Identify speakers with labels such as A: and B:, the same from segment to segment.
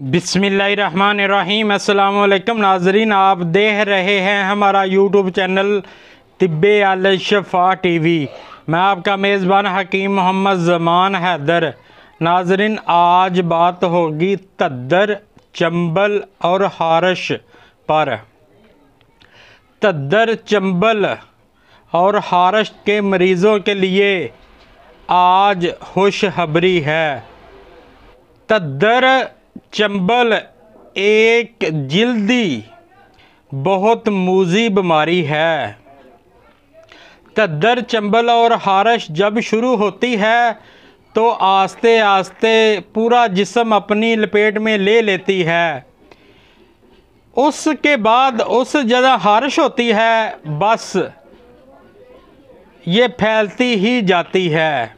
A: बिस्मिल्लाहिर्रहमानिर्रहीम। अस्सलाम वालेकुम नाजरीन, आप देख रहे हैं हमारा यूट्यूब चैनल तिब्बे अल शफा टीवी। मैं आपका मेज़बान हकीम मोहम्मद ज़मान हैदर। नाजरीन, आज बात होगी तद्दर, चंबल और हारश पर। तद्दर, चंबल और हारश के मरीज़ों के लिए आज खुशखबरी है। तद्दर चंबल एक जल्दी बहुत मूजी बीमारी है। तद्दर, चंबल और हारश जब शुरू होती है तो आस्ते आस्ते पूरा जिस्म अपनी लपेट में ले लेती है। उसके बाद उस जगह हारश होती है, बस ये फैलती ही जाती है।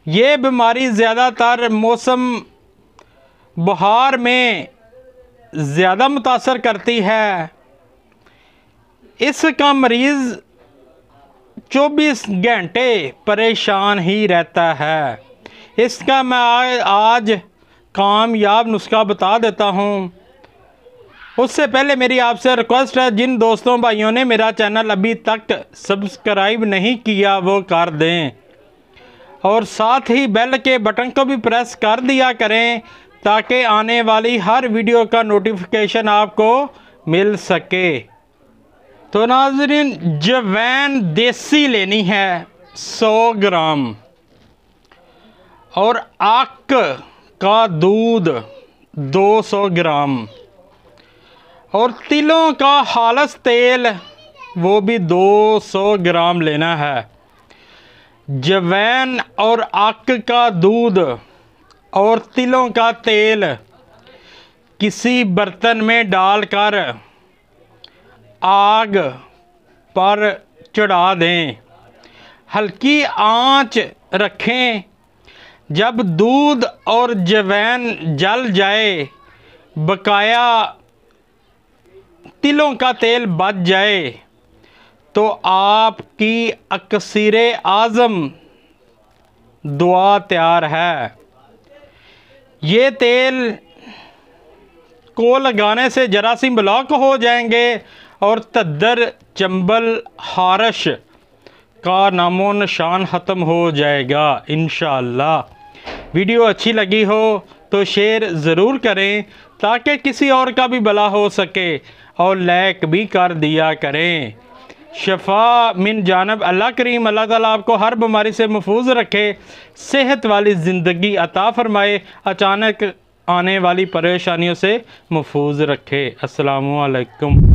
A: ये बीमारी ज़्यादातर मौसम बहार में ज़्यादा मुतासर करती है। इसका मरीज़ 24 घंटे परेशान ही रहता है। इसका मैं आज कामयाब नुस्खा बता देता हूँ। उससे पहले मेरी आपसे रिक्वेस्ट है, जिन दोस्तों भाइयों ने मेरा चैनल अभी तक सब्सक्राइब नहीं किया वो कर दें और साथ ही बेल के बटन को भी प्रेस कर दिया करें ताकि आने वाली हर वीडियो का नोटिफिकेशन आपको मिल सके। तो नाज़रीन, जवैन देसी लेनी है 100 ग्राम और आक का दूध 200 ग्राम और तिलों का खालिस तेल वो भी 200 ग्राम लेना है। जवैन और आक का दूध और तिलों का तेल किसी बर्तन में डालकर आग पर चढ़ा दें। हल्की आंच रखें। जब दूध और जवैन जल जाए, बकाया तिलों का तेल बच जाए, तो आपकी अक्सीरे आज़म दुआ तैयार है। ये तेल को लगाने से जरासीम ब्लॉक हो जाएंगे और तद्दर, चंबल, हारश का नामो निशान ख़त्म हो जाएगा इंशाअल्लाह। वीडियो अच्छी लगी हो तो शेयर ज़रूर करें ताकि किसी और का भी भला हो सके और लाइक भी कर दिया करें। शफा मिन जानब अल्लाह करीम, अल्लाह ताला आपको हर बीमारी से महफूज रखे, सेहत वाली ज़िंदगी अता फ़रमाए, अचानक आने वाली परेशानियों से महफूज रखे। अस्सलामु अलैकुम।